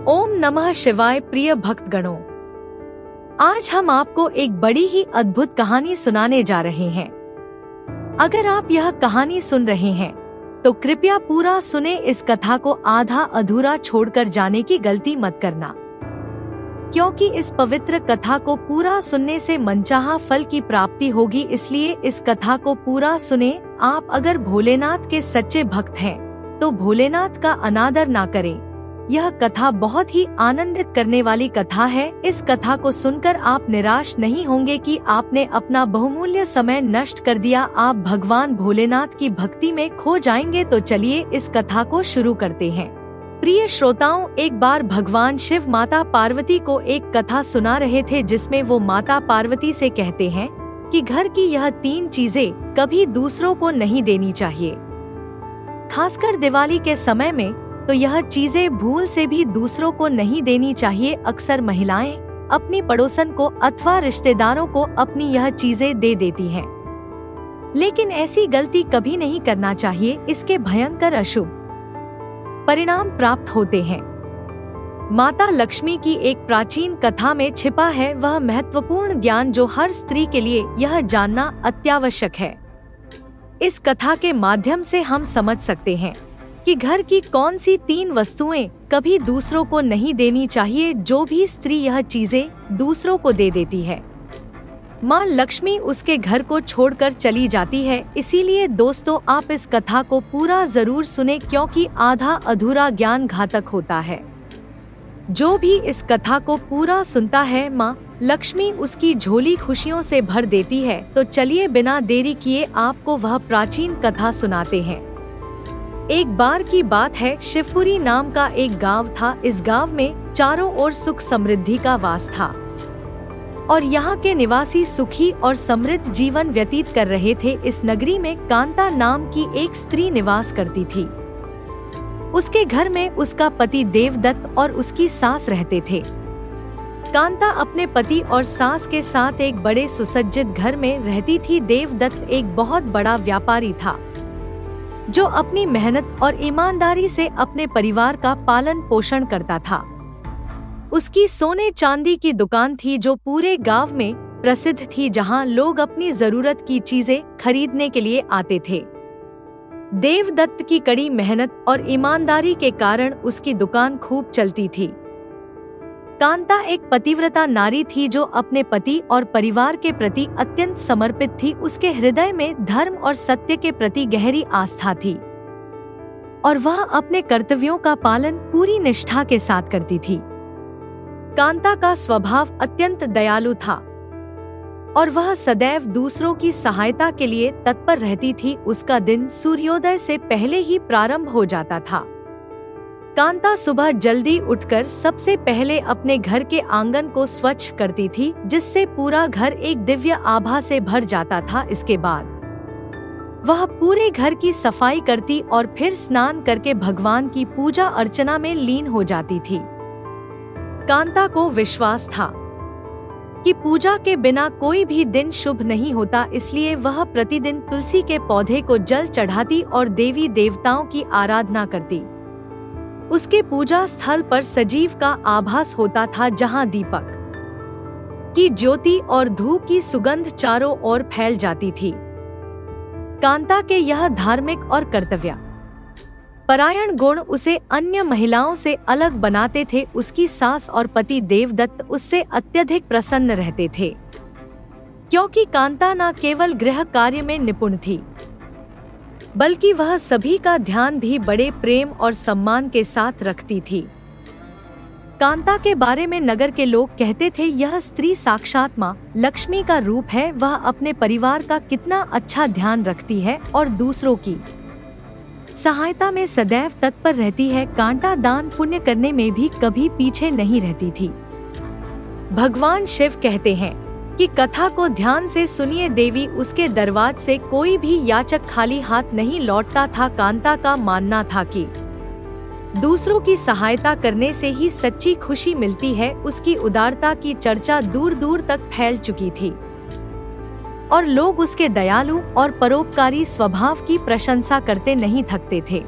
ओम नमः शिवाय। प्रिय भक्तगणों, आज हम आपको एक बड़ी ही अद्भुत कहानी सुनाने जा रहे हैं। अगर आप यह कहानी सुन रहे हैं तो कृपया पूरा सुने। इस कथा को आधा अधूरा छोड़कर जाने की गलती मत करना, क्योंकि इस पवित्र कथा को पूरा सुनने से मनचाहा फल की प्राप्ति होगी। इसलिए इस कथा को पूरा सुने। आप अगर भोलेनाथ के सच्चे भक्त हैं तो भोलेनाथ का अनादर ना करें। यह कथा बहुत ही आनंदित करने वाली कथा है। इस कथा को सुनकर आप निराश नहीं होंगे कि आपने अपना बहुमूल्य समय नष्ट कर दिया। आप भगवान भोलेनाथ की भक्ति में खो जाएंगे। तो चलिए इस कथा को शुरू करते हैं। प्रिय श्रोताओं, एक बार भगवान शिव माता पार्वती को एक कथा सुना रहे थे, जिसमें वो माता पार्वती से कहते हैं कि घर की यह 3 चीजें कभी दूसरों को नहीं देनी चाहिए। खासकर दिवाली के समय में तो यह चीजें भूल से भी दूसरों को नहीं देनी चाहिए। अक्सर महिलाएं अपनी पड़ोसन को अथवा रिश्तेदारों को अपनी यह चीजें दे देती हैं, लेकिन ऐसी गलती कभी नहीं करना चाहिए। इसके भयंकर अशुभ परिणाम प्राप्त होते हैं। माता लक्ष्मी की एक प्राचीन कथा में छिपा है वह महत्वपूर्ण ज्ञान जो हर स्त्री के लिए यह जानना अत्यावश्यक है। इस कथा के माध्यम से हम समझ सकते हैं कि घर की कौन सी 3 वस्तुएं कभी दूसरों को नहीं देनी चाहिए। जो भी स्त्री यह चीजें दूसरों को दे देती है, माँ लक्ष्मी उसके घर को छोड़कर चली जाती है। इसीलिए दोस्तों, आप इस कथा को पूरा जरूर सुने, क्योंकि आधा अधूरा ज्ञान घातक होता है। जो भी इस कथा को पूरा सुनता है, माँ लक्ष्मी उसकी झोली खुशियों से भर देती है। तो चलिए बिना देरी किए आपको वह प्राचीन कथा सुनाते हैं। एक बार की बात है, शिवपुरी नाम का एक गांव था। इस गांव में चारों ओर सुख समृद्धि का वास था और यहाँ के निवासी सुखी और समृद्ध जीवन व्यतीत कर रहे थे। इस नगरी में कांता नाम की एक स्त्री निवास करती थी। उसके घर में उसका पति देवदत्त और उसकी सास रहते थे। कांता अपने पति और सास के साथ एक बड़े सुसज्जित घर में रहती थी। देवदत्त एक बहुत बड़ा व्यापारी था जो अपनी मेहनत और ईमानदारी से अपने परिवार का पालन पोषण करता था। उसकी सोने चांदी की दुकान थी जो पूरे गांव में प्रसिद्ध थी, जहां लोग अपनी जरूरत की चीजें खरीदने के लिए आते थे। देवदत्त की कड़ी मेहनत और ईमानदारी के कारण उसकी दुकान खूब चलती थी। कांता एक पतिव्रता नारी थी जो अपने पति और परिवार के प्रति अत्यंत समर्पित थी। उसके हृदय में धर्म और सत्य के प्रति गहरी आस्था थी और वह अपने कर्तव्यों का पालन पूरी निष्ठा के साथ करती थी। कांता का स्वभाव अत्यंत दयालु था और वह सदैव दूसरों की सहायता के लिए तत्पर रहती थी। उसका दिन सूर्योदय से पहले ही प्रारंभ हो जाता था। कांता सुबह जल्दी उठकर सबसे पहले अपने घर के आंगन को स्वच्छ करती थी, जिससे पूरा घर एक दिव्य आभा से भर जाता था। इसके बाद वह पूरे घर की सफाई करती और फिर स्नान करके भगवान की पूजा अर्चना में लीन हो जाती थी। कांता को विश्वास था कि पूजा के बिना कोई भी दिन शुभ नहीं होता, इसलिए वह प्रतिदिन तुलसी के पौधे को जल चढ़ाती और देवी देवताओं की आराधना करती। उसके पूजा स्थल पर सजीव का आभास होता था, जहां दीपक की ज्योति और धूप की सुगंध चारों ओर फैल जाती थी। कांता के यह धार्मिक और कर्तव्य परायण गुण उसे अन्य महिलाओं से अलग बनाते थे। उसकी सास और पति देवदत्त उससे अत्यधिक प्रसन्न रहते थे, क्योंकि कांता न केवल गृह कार्य में निपुण थी, बल्कि वह सभी का ध्यान भी बड़े प्रेम और सम्मान के साथ रखती थी। कांता के बारे में नगर के लोग कहते थे, यह स्त्री साक्षात माँ लक्ष्मी का रूप है। वह अपने परिवार का कितना अच्छा ध्यान रखती है और दूसरों की सहायता में सदैव तत्पर रहती है। कांता दान पुण्य करने में भी कभी पीछे नहीं रहती थी। भगवान शिव कहते हैं कि कथा को ध्यान से सुनिए। देवी उसके दरवाजे से कोई भी याचक खाली हाथ नहीं लौटता था। कांता का मानना था कि दूसरों की सहायता करने से ही सच्ची खुशी मिलती है। उसकी उदारता की चर्चा दूर दूर तक फैल चुकी थी और लोग उसके दयालु और परोपकारी स्वभाव की प्रशंसा करते नहीं थकते थे।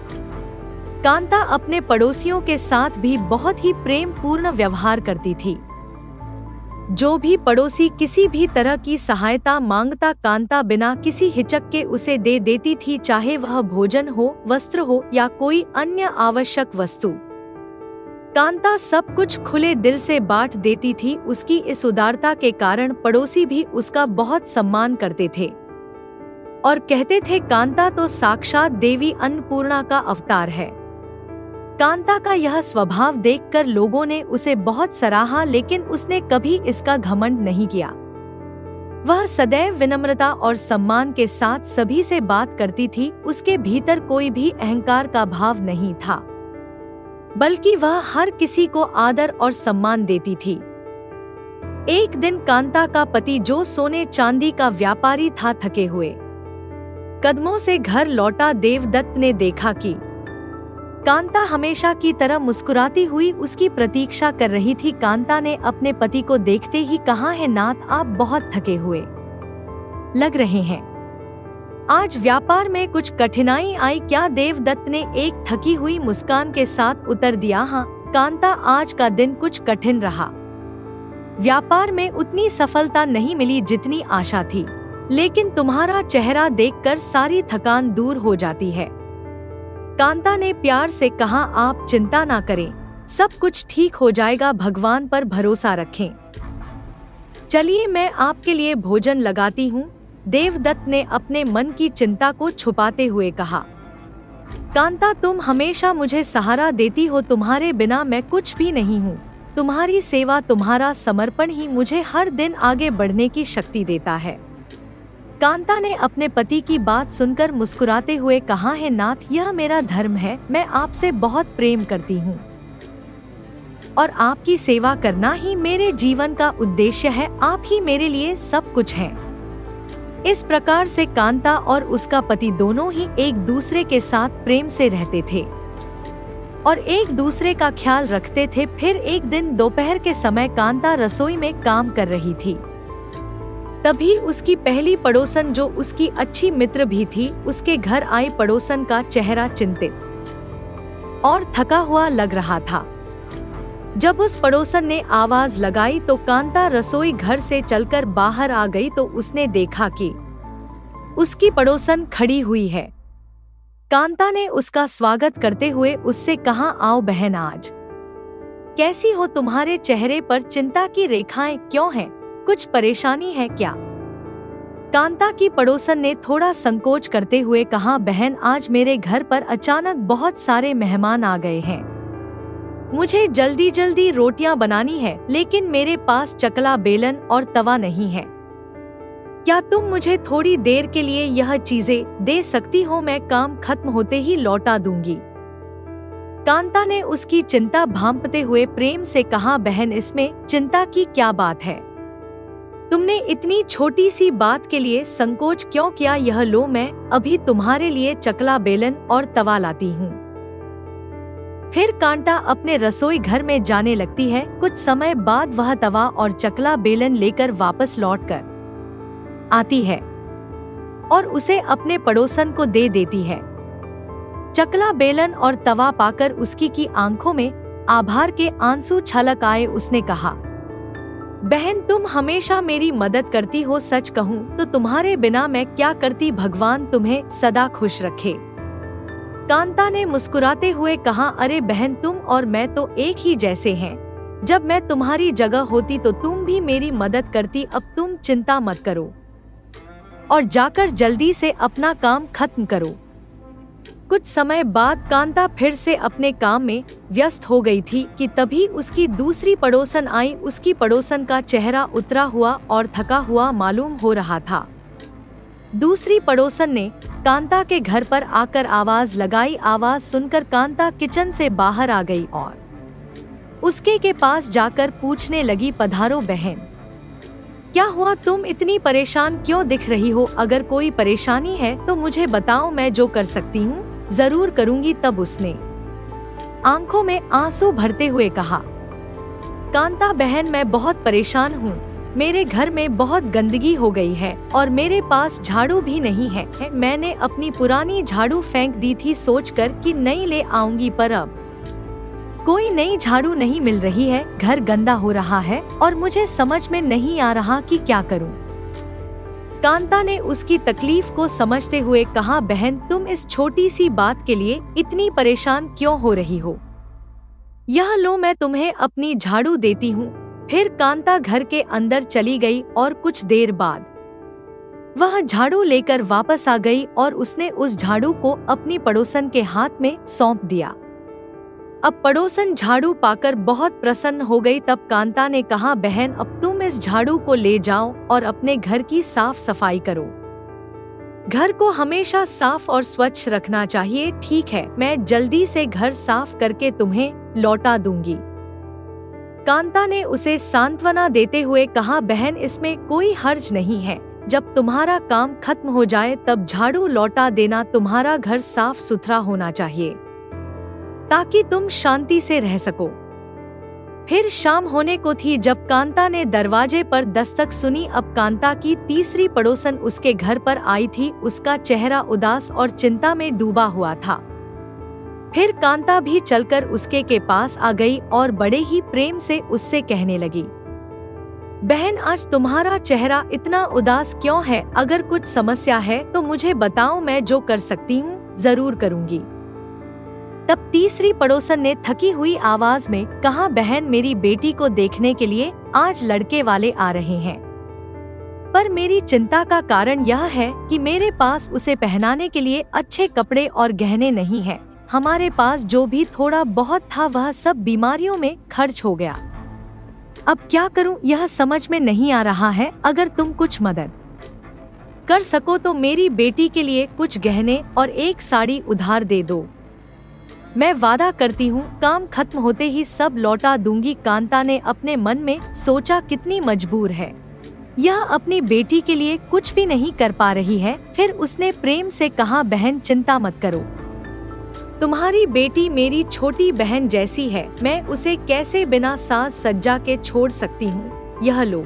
कांता अपने पड़ोसियों के साथ भी बहुत ही प्रेम पूर्ण व्यवहार करती थी। जो भी पड़ोसी किसी भी तरह की सहायता मांगता, कांता बिना किसी हिचक के उसे दे देती थी, चाहे वह भोजन हो, वस्त्र हो या कोई अन्य आवश्यक वस्तु। कांता सब कुछ खुले दिल से बांट देती थी। उसकी इस उदारता के कारण पड़ोसी भी उसका बहुत सम्मान करते थे और कहते थे, कांता तो साक्षात देवी अन्नपूर्णा का अवतार है। कांता का यह स्वभाव देखकर लोगों ने उसे बहुत सराहा, लेकिन उसने कभी इसका घमंड नहीं किया। वह सदैव विनम्रता और सम्मान के साथ सभी से बात करती थी। उसके भीतर कोई भी अहंकार का भाव नहीं था, बल्कि वह हर किसी को आदर और सम्मान देती थी। एक दिन कांता का पति, जो सोने चांदी का व्यापारी था, थके हुए कदमों से घर लौटा। देवदत्त ने देखा कि कांता हमेशा की तरह मुस्कुराती हुई उसकी प्रतीक्षा कर रही थी। कांता ने अपने पति को देखते ही कहा, है नाथ, आप बहुत थके हुए लग रहे हैं। आज व्यापार में कुछ कठिनाई आई क्या? देवदत्त ने एक थकी हुई मुस्कान के साथ उत्तर दिया, हाँ कांता, आज का दिन कुछ कठिन रहा। व्यापार में उतनी सफलता नहीं मिली जितनी आशा थी, लेकिन तुम्हारा चेहरा देखकर सारी थकान दूर हो जाती है। कांता ने प्यार से कहा, आप चिंता ना करें, सब कुछ ठीक हो जाएगा, भगवान पर भरोसा रखें। चलिए मैं आपके लिए भोजन लगाती हूँ। देवदत्त ने अपने मन की चिंता को छुपाते हुए कहा, कांता, तुम हमेशा मुझे सहारा देती हो, तुम्हारे बिना मैं कुछ भी नहीं हूँ। तुम्हारी सेवा, तुम्हारा समर्पण ही मुझे हर दिन आगे बढ़ने की शक्ति देता है। कांता ने अपने पति की बात सुनकर मुस्कुराते हुए कहा, है नाथ, यह मेरा धर्म है। मैं आपसे बहुत प्रेम करती हूँ और आपकी सेवा करना ही मेरे जीवन का उद्देश्य है। आप ही मेरे लिए सब कुछ हैं। इस प्रकार से कांता और उसका पति दोनों ही एक दूसरे के साथ प्रेम से रहते थे और एक दूसरे का ख्याल रखते थे। फिर एक दिन दोपहर के समय कांता रसोई में काम कर रही थी। तभी उसकी पहली पड़ोसन, जो उसकी अच्छी मित्र भी थी, उसके घर आई। पड़ोसन का चेहरा चिंतित और थका हुआ लग रहा था। जब उस पड़ोसन ने आवाज लगाई तो कांता रसोई घर से चलकर बाहर आ गई तो उसने देखा कि उसकी पड़ोसन खड़ी हुई है। कांता ने उसका स्वागत करते हुए उससे कहा, आओ बहन, आज कैसी हो? तुम्हारे चेहरे पर चिंता की रेखाएं क्यों हैं? कुछ परेशानी है क्या? कांता की पड़ोसन ने थोड़ा संकोच करते हुए कहा, बहन, आज मेरे घर पर अचानक बहुत सारे मेहमान आ गए हैं। मुझे जल्दी जल्दी रोटियां बनानी है, लेकिन मेरे पास चकला, बेलन और तवा नहीं है। क्या तुम मुझे थोड़ी देर के लिए यह चीजें दे सकती हो? मैं काम खत्म होते ही लौटा दूंगी। कांता ने उसकी चिंता भांपते हुए प्रेम से कहा, बहन, इसमें चिंता की क्या बात है? तुमने इतनी छोटी सी बात के लिए संकोच क्यों किया? यह लो, मैं अभी तुम्हारे लिए चकला, बेलन और तवा लाती हूँ। फिर कांता अपने रसोई घर में जाने लगती है। कुछ समय बाद वह तवा और चकला, बेलन लेकर वापस लौटकर आती है और उसे अपने पड़ोसन को दे देती है। चकला, बेलन और तवा पाकर उसकी की आंखों में आभार के आंसू छलक आए। उसने कहा, बहन, तुम हमेशा मेरी मदद करती हो। सच कहूँ तो तुम्हारे बिना मैं क्या करती? भगवान तुम्हें सदा खुश रखे। कांता ने मुस्कुराते हुए कहा, अरे बहन, तुम और मैं तो एक ही जैसे हैं। जब मैं तुम्हारी जगह होती तो तुम भी मेरी मदद करती। अब तुम चिंता मत करो और जाकर जल्दी से अपना काम खत्म करो। कुछ समय बाद कांता फिर से अपने काम में व्यस्त हो गई थी कि तभी उसकी दूसरी पड़ोसन आई। उसकी पड़ोसन का चेहरा उतरा हुआ और थका हुआ मालूम हो रहा था। दूसरी पड़ोसन ने कांता के घर पर आकर आवाज लगाई। आवाज सुनकर कांता किचन से बाहर आ गई और उसके के पास जाकर पूछने लगी, पधारो बहन, क्या हुआ? तुम इतनी परेशान क्यों दिख रही हो? अगर कोई परेशानी है तो मुझे बताओ, मैं जो कर सकती हूँ जरूर करूँगी। तब उसने आंखों में आंसू भरते हुए कहा, कांता बहन, मैं बहुत परेशान हूँ। मेरे घर में बहुत गंदगी हो गई है और मेरे पास झाड़ू भी नहीं है। मैंने अपनी पुरानी झाड़ू फेंक दी थी सोचकर कि नई ले आऊंगी, पर अब कोई नई झाड़ू नहीं मिल रही है। घर गंदा हो रहा है और मुझे समझ में नहीं आ रहा कि क्या करूं। कांता ने उसकी तकलीफ को समझते हुए कहा, बहन तुम इस छोटी सी बात के लिए इतनी परेशान क्यों हो रही हो? यह लो, मैं तुम्हें अपनी झाड़ू देती हूँ। फिर कांता घर के अंदर चली गई और कुछ देर बाद वह झाड़ू लेकर वापस आ गई और उसने उस झाड़ू को अपनी पड़ोसन के हाथ में सौंप दिया। अब पड़ोसन झाड़ू पाकर बहुत प्रसन्न हो गई। तब कांता ने कहा, बहन अब तुम इस झाड़ू को ले जाओ और अपने घर की साफ सफाई करो। घर को हमेशा साफ और स्वच्छ रखना चाहिए। ठीक है, मैं जल्दी से घर साफ करके तुम्हें लौटा दूंगी। कांता ने उसे सांत्वना देते हुए कहा, बहन इसमें कोई हर्ज नहीं है। जब तुम्हारा काम खत्म हो जाए तब झाड़ू लौटा देना। तुम्हारा घर साफ सुथरा होना चाहिए ताकि तुम शांति से रह सको। फिर शाम होने को थी जब कांता ने दरवाजे पर दस्तक सुनी। अब कांता की तीसरी पड़ोसन उसके घर पर आई थी। उसका चेहरा उदास और चिंता में डूबा हुआ था। फिर कांता भी चलकर उसके के पास आ गई और बड़े ही प्रेम से उससे कहने लगी, बहन आज तुम्हारा चेहरा इतना उदास क्यों है? अगर कुछ समस्या है तो मुझे बताओ, मैं जो कर सकती हूँ जरूर करूँगी। तब तीसरी पड़ोसन ने थकी हुई आवाज में कहा, बहन मेरी बेटी को देखने के लिए आज लड़के वाले आ रहे हैं, पर मेरी चिंता का कारण यह है कि मेरे पास उसे पहनाने के लिए अच्छे कपड़े और गहने नहीं हैं। हमारे पास जो भी थोड़ा बहुत था वह सब बीमारियों में खर्च हो गया। अब क्या करूं यह समझ में नहीं आ रहा है। अगर तुम कुछ मदद कर सको तो मेरी बेटी के लिए कुछ गहने और एक साड़ी उधार दे दो। मैं वादा करती हूँ काम खत्म होते ही सब लौटा दूंगी। कांता ने अपने मन में सोचा, कितनी मजबूर है यह, अपनी बेटी के लिए कुछ भी नहीं कर पा रही है। फिर उसने प्रेम से कहा, बहन चिंता मत करो, तुम्हारी बेटी मेरी छोटी बहन जैसी है। मैं उसे कैसे बिना साज सज्जा के छोड़ सकती हूँ। यह लो,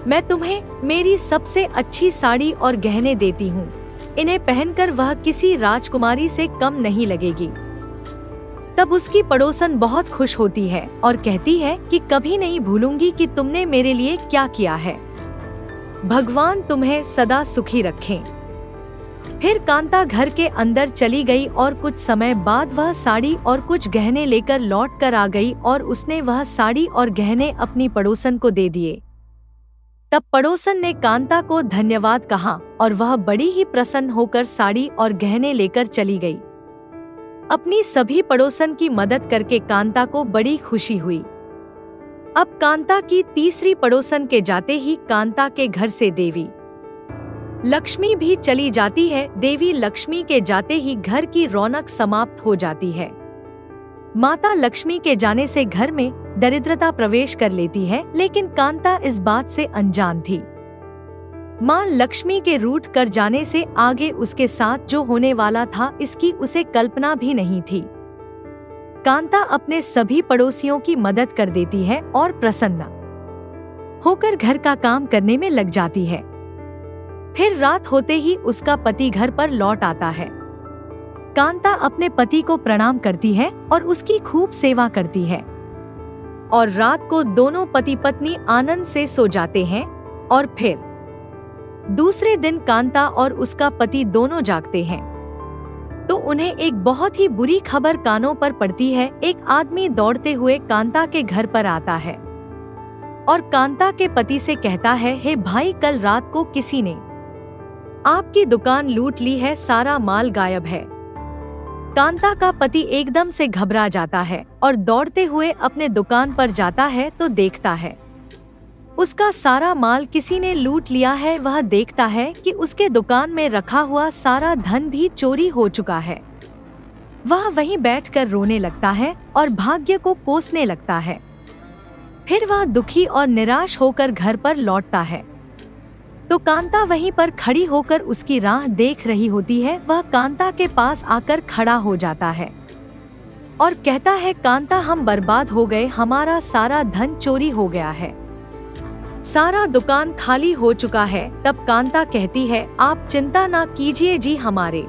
मैं तुम्हें मेरी सबसे अच्छी साड़ी और गहने देती हूँ। इन्हें पहनकर वह किसी राजकुमारी से कम नहीं लगेगी। तब उसकी पड़ोसन बहुत खुश होती है और कहती है कि कभी नहीं भूलूंगी कि तुमने मेरे लिए क्या किया है। भगवान तुम्हें सदा सुखी रखें। फिर कांता घर के अंदर चली गई और कुछ समय बाद वह साड़ी और कुछ गहने लेकर लौट कर आ गई और उसने वह साड़ी और गहने अपनी पड़ोसन को दे दिए। तब पड़ोसन ने कांता को धन्यवाद कहा और वह बड़ी ही प्रसन्न होकर साड़ी और गहने लेकर चली गई। अपनी सभी पड़ोसन की मदद करके कांता को बड़ी खुशी हुई। अब कांता की तीसरी पड़ोसन के जाते ही कांता के घर से देवी लक्ष्मी भी चली जाती है। देवी लक्ष्मी के जाते ही घर की रौनक समाप्त हो जाती है। माता लक्ष्मी के जाने से घर में दरिद्रता प्रवेश कर लेती है, लेकिन कांता इस बात से अनजान थी। मां लक्ष्मी के रूठ कर जाने से आगे उसके साथ जो होने वाला था इसकी उसे कल्पना भी नहीं थी। कांता अपने सभी पड़ोसियों की मदद कर देती है और प्रसन्न होकर घर का काम करने में लग जाती है। फिर रात होते ही उसका पति घर पर लौट आता है। कांता अपने पति को प्रणाम करती है और उसकी खूब सेवा करती है और रात को दोनों पति पत्नी आनंद से सो जाते हैं। और फिर दूसरे दिन कांता और उसका पति दोनों जागते हैं तो उन्हें एक बहुत ही बुरी खबर कानों पर पड़ती है। एक आदमी दौड़ते हुए कांता के घर पर आता है और कांता के पति से कहता है, हे भाई, कल रात को किसी ने आपकी दुकान लूट ली है, सारा माल गायब है। कांता का पति एकदम से घबरा जाता है और दौड़ते हुए अपने दुकान पर जाता है तो देखता है उसका सारा माल किसी ने लूट लिया है। वह देखता है कि उसके दुकान में रखा हुआ सारा धन भी चोरी हो चुका है। वह वहीं बैठकर रोने लगता है और भाग्य को कोसने लगता है। फिर वह दुखी और निराश होकर घर पर लौटता है तो कांता वहीं पर खड़ी होकर उसकी राह देख रही होती है। वह कांता के पास आकर खड़ा हो जाता है और कहता है, कांता हम बर्बाद हो गए, हमारा सारा धन चोरी हो गया है। सारा दुकान खाली हो चुका है। तब कांता कहती है, आप चिंता ना कीजिए जी, हमारे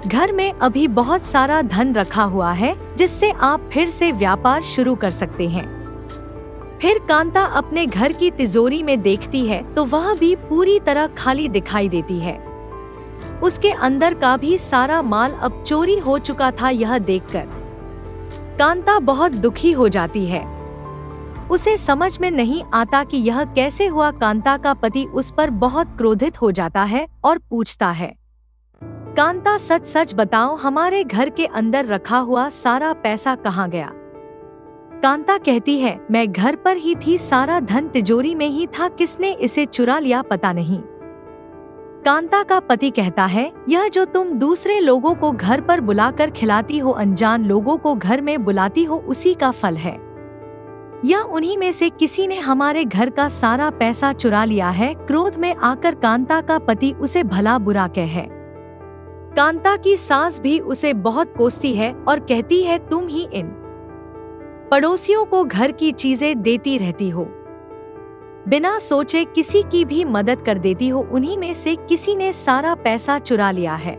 घर में अभी बहुत सारा धन रखा हुआ है जिससे आप फिर से व्यापार शुरू कर सकते हैं। फिर कांता अपने घर की तिजोरी में देखती है तो वह भी पूरी तरह खाली दिखाई देती है। उसके अंदर का भी सारा माल अब चोरी हो चुका था। यह देखकर कांता बहुत दुखी हो जाती है। उसे समझ में नहीं आता कि यह कैसे हुआ। कांता का पति उस पर बहुत क्रोधित हो जाता है और पूछता है, कांता सच सच बताओ, हमारे घर के अंदर रखा हुआ सारा पैसा कहाँ गया? कांता कहती है, मैं घर पर ही थी, सारा धन तिजोरी में ही था, किसने इसे चुरा लिया पता नहीं। कांता का पति कहता है, यह जो तुम दूसरे लोगों को घर पर बुलाकर खिलाती हो, अनजान लोगों को घर में बुलाती हो, उसी का फल है। यह उन्हीं में से किसी ने हमारे घर का सारा पैसा चुरा लिया है। क्रोध में आकर कांता का पति उसे भला बुरा कहे। कांता की सास भी उसे बहुत कोसती है और कहती है, तुम ही इन पड़ोसियों को घर की चीजें देती रहती हो, बिना सोचे किसी की भी मदद कर देती हो, उन्हीं में से किसी ने सारा पैसा चुरा लिया है।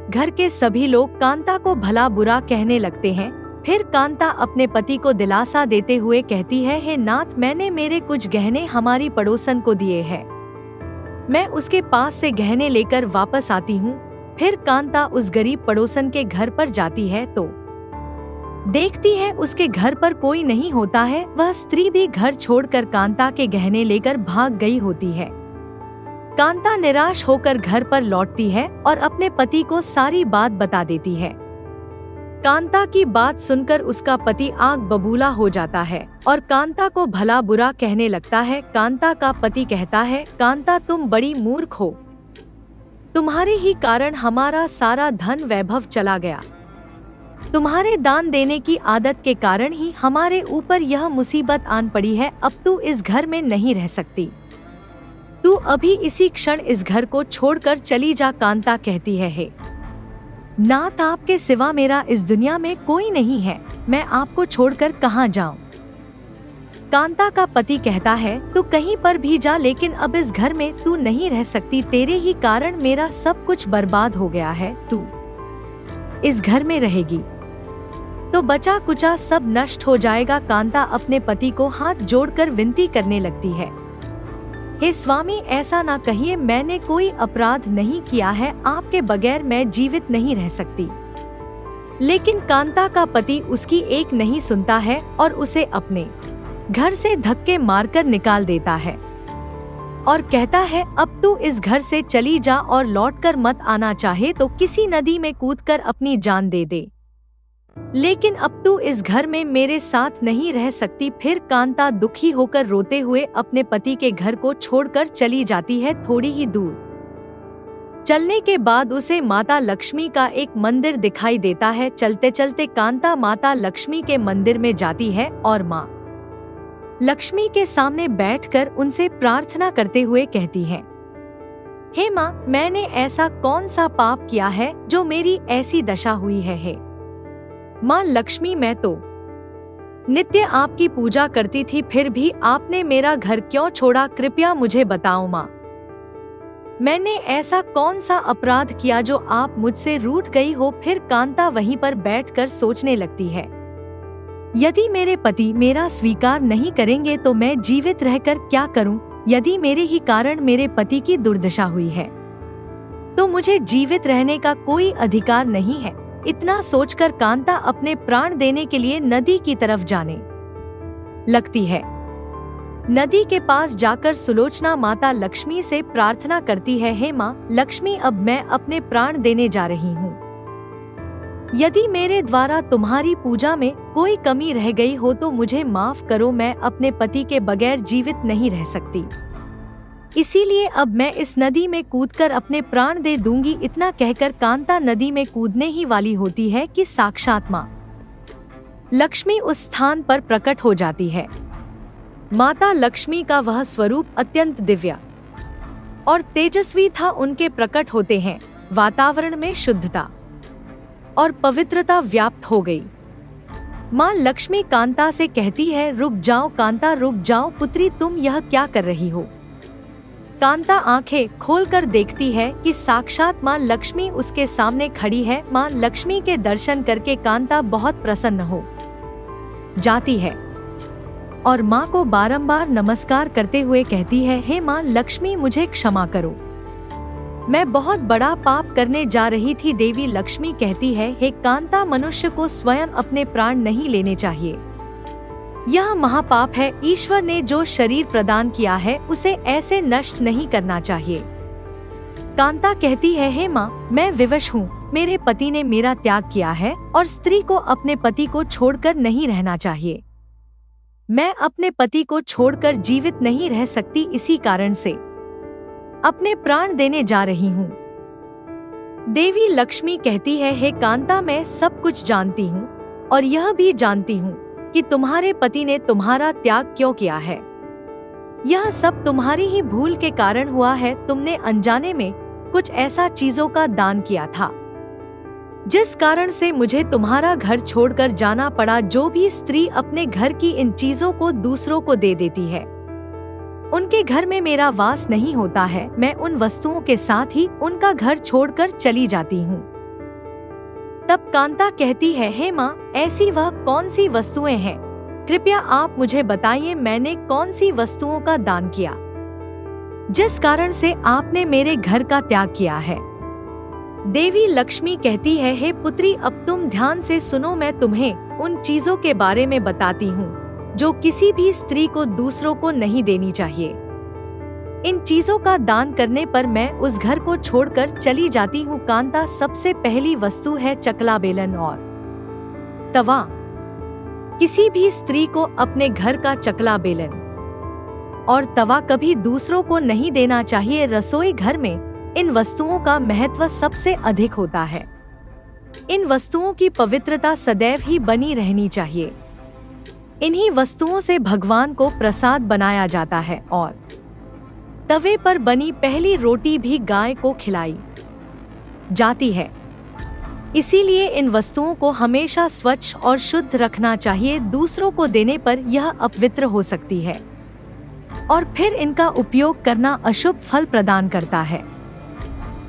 घर के सभी लोग कांता को भला बुरा कहने लगते हैं। फिर कांता अपने पति को दिलासा देते हुए कहती है, हे नाथ, मैंने मेरे कुछ गहने हमारी पड़ोसन को दिए हैं, मैं उसके पास से गहने लेकर वापस आती हूँ। फिर कांता उस गरीब पड़ोसन के घर पर जाती है तो देखती है उसके घर पर कोई नहीं होता है। वह स्त्री भी घर छोड़कर कांता के गहने लेकर भाग गई होती है। कांता निराश होकर घर पर लौटती है और अपने पति को सारी बात बता देती है। कांता की बात सुनकर उसका पति आग बबूला हो जाता है और कांता को भला बुरा कहने लगता है। कांता का पति कहता है, कांता तुम बड़ी मूर्ख हो, तुम्हारे ही कारण हमारा सारा धन वैभव चला गया। तुम्हारे दान देने की आदत के कारण ही हमारे ऊपर यह मुसीबत आन पड़ी है। अब तू इस घर में नहीं रह सकती, तू अभी इसी क्षण इस घर को छोड़कर चली जा। कांता कहती है, हे नाथ, आपके सिवा मेरा इस दुनिया में कोई नहीं है, मैं आपको छोड़कर कहाँ जाऊं? कांता का पति कहता है, तू कहीं पर भी जा, लेकिन अब इस घर में तू नहीं रह सकती। तेरे ही कारण मेरा सब कुछ बर्बाद हो गया है। तू इस घर में रहेगी तो बचा कुचा सब नष्ट हो जाएगा। कांता अपने पति को हाथ जोड़कर विनती करने लगती है, हे स्वामी, ऐसा ना कहिए, मैंने कोई अपराध नहीं किया है, आपके बगैर मैं जीवित नहीं रह सकती। लेकिन कांता का पति उसकी एक नहीं सुनता है और उसे अपने घर से धक्के मारकर निकाल देता है और कहता है, अब तू इस घर से चली जा और लौटकर मत आना, चाहे तो किसी नदी में कूदकर अपनी जान दे दे, लेकिन अब तू इस घर में मेरे साथ नहीं रह सकती। फिर कांता दुखी होकर रोते हुए अपने पति के घर को छोड़कर चली जाती है। थोड़ी ही दूर चलने के बाद उसे माता लक्ष्मी का एक मंदिर दिखाई देता है। चलते चलते कांता माता लक्ष्मी के मंदिर में जाती है और माँ लक्ष्मी के सामने बैठकर उनसे प्रार्थना करते हुए कहती है, हे माँ, मैंने ऐसा कौन सा पाप किया है जो मेरी ऐसी दशा हुई है? माँ लक्ष्मी, मैं तो नित्य आपकी पूजा करती थी, फिर भी आपने मेरा घर क्यों छोड़ा? कृपया मुझे बताओ माँ, मैंने ऐसा कौन सा अपराध किया जो आप मुझसे रूठ गई हो? फिर कांता वहीं पर बैठकर सोचने लगती है, यदि मेरे पति मेरा स्वीकार नहीं करेंगे तो मैं जीवित रहकर क्या करूं? यदि मेरे ही कारण मेरे पति की दुर्दशा हुई है तो मुझे जीवित रहने का कोई अधिकार नहीं है। इतना सोचकर कांता अपने प्राण देने के लिए नदी की तरफ जाने लगती है। नदी के पास जाकर सुलोचना माता लक्ष्मी से प्रार्थना करती है, हे माँ लक्ष्मी, अब मैं अपने प्राण देने जा रही हूँ। यदि मेरे द्वारा तुम्हारी पूजा में कोई कमी रह गई हो तो मुझे माफ करो, मैं अपने पति के बगैर जीवित नहीं रह सकती, इसीलिए अब मैं इस नदी में कूदकर अपने प्राण दे दूंगी। इतना कहकर कांता नदी में कूदने ही वाली होती है कि साक्षात माँ लक्ष्मी उस स्थान पर प्रकट हो जाती है। माता लक्ष्मी का वह स्वरूप अत्यंत दिव्य और तेजस्वी था। उनके प्रकट होते हैं वातावरण में शुद्धता और पवित्रता व्याप्त हो गई। माँ लक्ष्मी कांता से कहती है, रुक जाओ कांता, रुक जाओ पुत्री, तुम यह क्या कर रही हो। कांता आंखें खोलकर देखती है कि साक्षात माँ लक्ष्मी उसके सामने खड़ी है। माँ लक्ष्मी के दर्शन करके कांता बहुत प्रसन्न हो जाती है और माँ को बारंबार नमस्कार करते हुए कहती है, हे माँ लक्ष्मी, मुझे क्षमा करो, मैं बहुत बड़ा पाप करने जा रही थी। देवी लक्ष्मी कहती है, हे कांता, मनुष्य को स्वयं अपने प्राण नहीं लेने चाहिए, यह महापाप है। ईश्वर ने जो शरीर प्रदान किया है उसे ऐसे नष्ट नहीं करना चाहिए। कांता कहती है, हे माँ, मैं विवश हूँ, मेरे पति ने मेरा त्याग किया है और स्त्री को अपने पति को छोड़कर नहीं रहना चाहिए। मैं अपने पति को छोड़कर जीवित नहीं रह सकती, इसी कारण से अपने प्राण देने जा रही हूँ। देवी लक्ष्मी कहती है, हे कांता, मैं सब कुछ जानती हूँ और यह भी जानती हूँ कि तुम्हारे पति ने तुम्हारा त्याग क्यों किया है। यह सब तुम्हारी ही भूल के कारण हुआ है। तुमने अनजाने में कुछ ऐसा चीजों का दान किया था जिस कारण से मुझे तुम्हारा घर छोड़कर जाना पड़ा। जो भी स्त्री अपने घर की इन चीजों को दूसरों को दे देती है, उनके घर में मेरा वास नहीं होता है। मैं उन वस्तुओं के साथ ही उनका घर छोड़कर चली जाती हूँ। तब कांता कहती है, हे माँ, ऐसी वह कौन सी वस्तुएं हैं, कृपया आप मुझे बताइए, मैंने कौन सी वस्तुओं का दान किया जिस कारण से आपने मेरे घर का त्याग किया है। देवी लक्ष्मी कहती है, हे पुत्री, अब तुम ध्यान से सुनो, मैं तुम्हें उन चीजों के बारे में बताती हूँ जो किसी भी स्त्री को दूसरों को नहीं देनी चाहिए। इन चीजों का दान करने पर मैं उस घर को छोड़कर चली जाती हूँ। कांता, सबसे पहली वस्तु है चकला बेलन और तवा। किसी भी स्त्री को अपने घर का चकला बेलन और तवा कभी दूसरों को नहीं देना चाहिए। रसोई घर में इन वस्तुओं का महत्व सबसे अधिक होता है। इन वस्तुओं की पवित्रता सदैव ही बनी रहनी चाहिए। इन्हीं वस्तुओं से भगवान को प्रसाद बनाया जाता है और तवे पर बनी पहली रोटी भी गाय को खिलाई जाती है। इसीलिए इन वस्तुओं को हमेशा स्वच्छ और शुद्ध रखना चाहिए। दूसरों को देने पर यह अपवित्र हो सकती है और फिर इनका उपयोग करना अशुभ फल प्रदान करता है।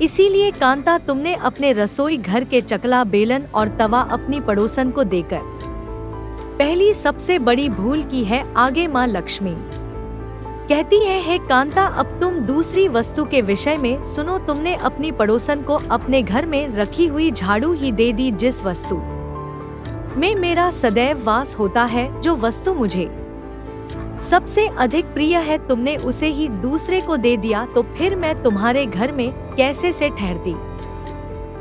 इसीलिए कांता, तुमने अपने रसोई घर के चकला बेलन और तवा अपनी पड़ोसन को देकर पहली सबसे बड़ी भूल की है। आगे माँ लक्ष्मी कहती है, हे कांता, अब तुम दूसरी वस्तु के विषय में सुनो। तुमने अपनी पड़ोसन को अपने घर में रखी हुई झाड़ू ही दे दी, जिस वस्तु में मेरा सदैव वास होता है, जो वस्तु मुझे सबसे अधिक प्रिय है, तुमने उसे ही दूसरे को दे दिया, तो फिर मैं तुम्हारे घर में कैसे से ठहरती।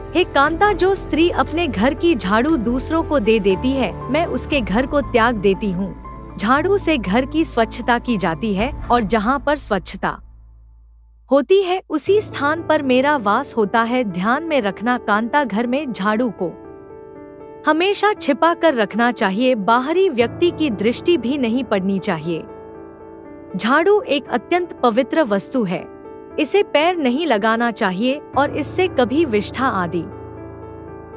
हे कांता, जो स्त्री अपने घर की झाड़ू दूसरों को दे देती है, मैं उसके घर को त्याग देती हूँ। झाड़ू से घर की स्वच्छता की जाती है और जहाँ पर स्वच्छता होती है उसी स्थान पर मेरा वास होता है। ध्यान में रखना कांता, घर में झाड़ू को हमेशा छिपा कर रखना चाहिए। बाहरी व्यक्ति की दृष्टि भी नहीं पड़नी चाहिए। झाड़ू एक अत्यंत पवित्र वस्तु है। इसे पैर नहीं लगाना चाहिए और इससे कभी विष्ठा आदि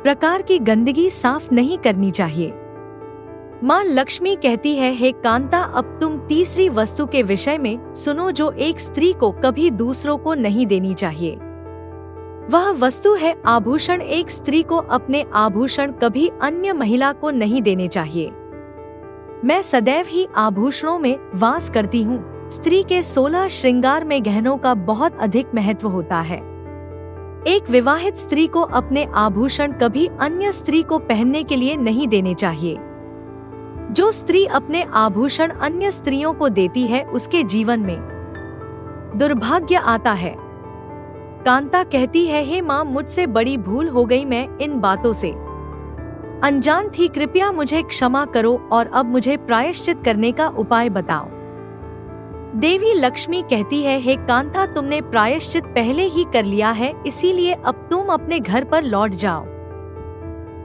प्रकार की गंदगी साफ नहीं करनी चाहिए। माँ लक्ष्मी कहती है, हे कांता, अब तुम तीसरी वस्तु के विषय में सुनो, जो एक स्त्री को कभी दूसरों को नहीं देनी चाहिए। वह वस्तु है आभूषण। एक स्त्री को अपने आभूषण कभी अन्य महिला को नहीं देने चाहिए। मैं सदैव ही आभूषणों में वास करती हूँ। स्त्री के 16 श्रृंगार में गहनों का बहुत अधिक महत्व होता है। एक विवाहित स्त्री को अपने आभूषण कभी अन्य स्त्री को पहनने के लिए नहीं देने चाहिए। जो स्त्री अपने आभूषण अन्य स्त्रियों को देती है, उसके जीवन में दुर्भाग्य आता है। कांता कहती है, हे माँ, मुझसे बड़ी भूल हो गई, मैं इन बातों से अनजान थी, कृपया मुझे क्षमा करो और अब मुझे प्रायश्चित करने का उपाय बताओ। देवी लक्ष्मी कहती है, हे कांता, तुमने प्रायश्चित पहले ही कर लिया है, इसीलिए अब तुम अपने घर पर लौट जाओ।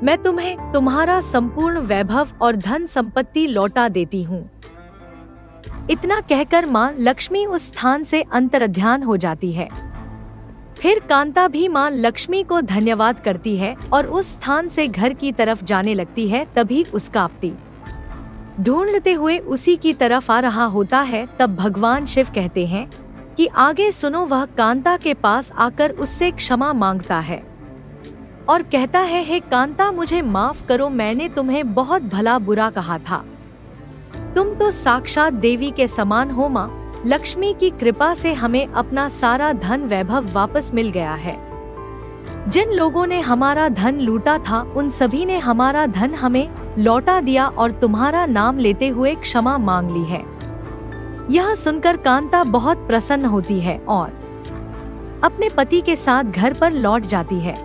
मैं तुम्हें तुम्हारा संपूर्ण वैभव और धन संपत्ति लौटा देती हूँ। इतना कहकर माँ लक्ष्मी उस स्थान से अंतर्ध्यान हो जाती है। फिर कांता भी माँ लक्ष्मी को धन्यवाद करती है और उस स्थान से घर की तरफ जाने लगती है। तभी उसका पति ढूंढते हुए उसी की तरफ आ रहा होता है, तब भगवान शिव कहते हैं कि आगे सुनो। वह कांता के पास आकर उससे क्षमा मांगता है और कहता है, हे कांता, मुझे माफ करो, मैंने तुम्हें बहुत भला बुरा कहा था। तुम तो साक्षात देवी के समान हो माँ। लक्ष्मी की कृपा से हमें अपना सारा धन वैभव वापस मिल गया है। जिन लोगों ने हमारा धन लूटा था उन सभी ने हमारा धन हमें लौटा दिया और तुम्हारा नाम लेते हुए क्षमा मांग ली है। यह सुनकर कांता बहुत प्रसन्न होती है और अपने पति के साथ घर पर लौट जाती है।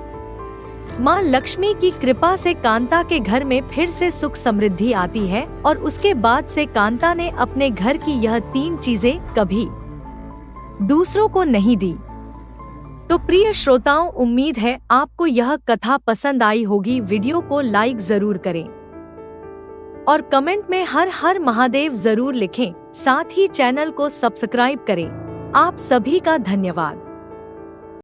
माँ लक्ष्मी की कृपा से कांता के घर में फिर से सुख समृद्धि आती है और उसके बाद से कांता ने अपने घर की यह 3 चीजें कभी दूसरों को नहीं दी। तो प्रिय श्रोताओं, उम्मीद है आपको यह कथा पसंद आई होगी। वीडियो को लाइक जरूर करें और कमेंट में हर हर महादेव जरूर लिखें। साथ ही चैनल को सब्सक्राइब करें। आप सभी का धन्यवाद।